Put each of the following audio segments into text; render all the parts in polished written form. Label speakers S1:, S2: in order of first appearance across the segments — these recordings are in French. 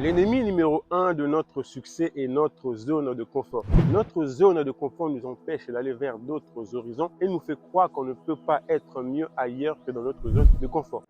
S1: L'ennemi numéro un de notre succès est notre zone de confort. Notre zone de confort nous empêche d'aller vers d'autres horizons et nous fait croire qu'on ne peut pas être mieux ailleurs que dans notre zone de confort.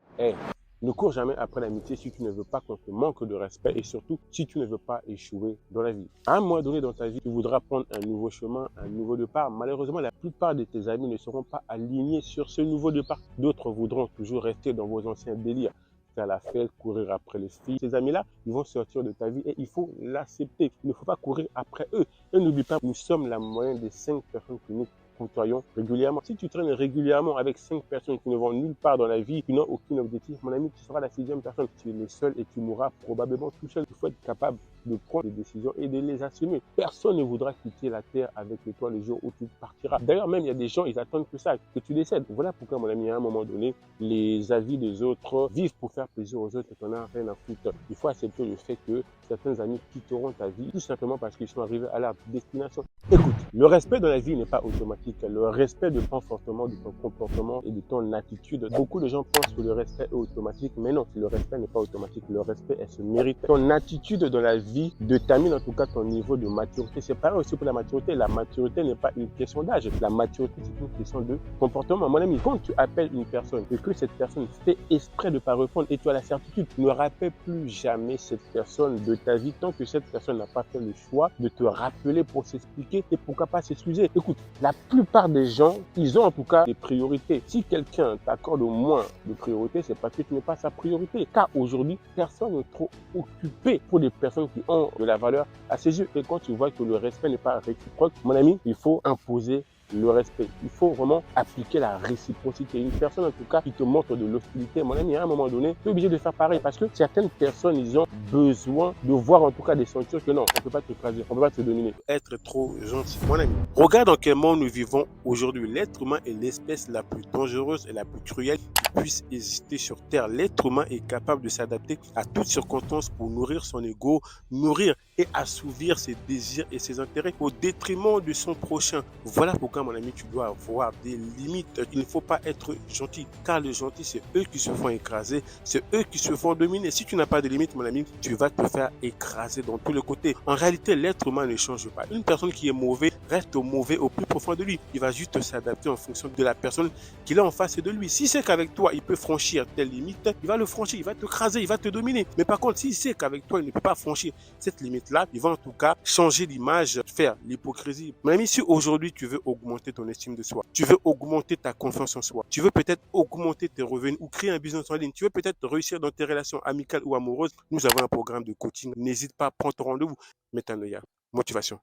S1: Ne cours jamais après l'amitié si tu ne veux pas qu'on te manque de respect et surtout si tu ne veux pas échouer dans la vie. À un moment donné dans ta vie, tu voudras prendre un nouveau chemin, un nouveau départ. Malheureusement, la plupart de tes amis ne seront pas alignés sur ce nouveau départ. D'autres voudront toujours rester dans vos anciens délires, faire la fête, courir après les filles. Ces amis-là, ils vont sortir de ta vie et il faut l'accepter. Il ne faut pas courir après eux. Et n'oublie pas, nous sommes la moyenne des 5 personnes que nous côtoyons régulièrement. Si tu traînes régulièrement avec 5 personnes qui ne vont nulle part dans la vie, qui n'ont aucun objectif, mon ami, tu seras la 6e personne. Tu es le seul et tu mourras probablement tout seul. Il faut être capable de prendre des décisions et de les assumer. Personne ne voudra quitter la terre avec toi le jour où tu partiras. D'ailleurs, même, il y a des gens, ils attendent que ça, que tu décèdes. Voilà pourquoi, mon ami, à un moment donné, les avis des autres vivent pour faire plaisir aux autres et tu n'en as rien à foutre. Il faut accepter le fait que certains amis quitteront ta vie tout simplement parce qu'ils sont arrivés à leur destination. Écoute, le respect dans la vie n'est pas automatique. Le respect dépend fortement de ton comportement et de ton attitude. Beaucoup de gens pensent que le respect est automatique, mais non, le respect n'est pas automatique. Le respect, elle se mérite. Ton attitude dans la vie détermine en tout cas ton niveau de maturité. C'est pareil aussi pour la maturité. La maturité n'est pas une question d'âge. La maturité, c'est une question de comportement. Mon ami, quand tu appelles une personne et que cette personne fait exprès de ne pas répondre et tu as la certitude, ne rappelle plus jamais cette personne de ta vie tant que cette personne n'a pas fait le choix de te rappeler pour s'expliquer et pourquoi pas s'excuser. Écoute, la plupart des gens, ils ont en tout cas des priorités. Si quelqu'un t'accorde au moins de priorité, c'est parce que tu n'es pas sa priorité. Car aujourd'hui, personne n'est trop occupé pour des personnes qui ont de la valeur à ses yeux. Et quand tu vois que le respect n'est pas réciproque, mon ami, il faut imposer le respect. Il faut vraiment appliquer la réciprocité. Une personne en tout cas qui te montre de l'hostilité, mon ami, à un moment donné, tu es obligé de faire pareil parce que certaines personnes, ils ont besoin de voir en tout cas des ceintures que non, on ne peut pas te craser, on ne peut pas te dominer. Être trop gentil, mon ami. Regarde dans quel monde nous vivons aujourd'hui. L'être humain est l'espèce la plus dangereuse et la plus cruelle qui puisse exister sur Terre. L'être humain est capable de s'adapter à toutes circonstances pour nourrir son ego, nourrir et assouvir ses désirs et ses intérêts au détriment de son prochain. Voilà pourquoi, mon ami, tu dois avoir des limites. Il ne faut pas être gentil, car les gentils, c'est eux qui se font écraser, c'est eux qui se font dominer. Si tu n'as pas de limites, mon ami, tu vas te faire écraser dans tous les côtés. En réalité, l'être humain ne change pas. Une personne qui est mauvaise reste mauvais au plus profond de lui. Il va juste s'adapter en fonction de la personne qu'il a en face de lui. Si c'est qu'avec toi, il peut franchir telle limite, il va le franchir, il va te craser, il va te dominer. Mais par contre, si c'est qu'avec toi, il ne peut pas franchir cette limite-là, il va en tout cas changer l'image, faire l'hypocrisie. Mon ami, si aujourd'hui tu veux augmenter ton estime de soi, tu veux augmenter ta confiance en soi, tu veux peut-être augmenter tes revenus ou créer un business en ligne, tu veux peut-être réussir dans tes relations amicales ou amoureuses, nous avons un programme de coaching. N'hésite pas, prends ton rendez-vous. Metanoia, motivation.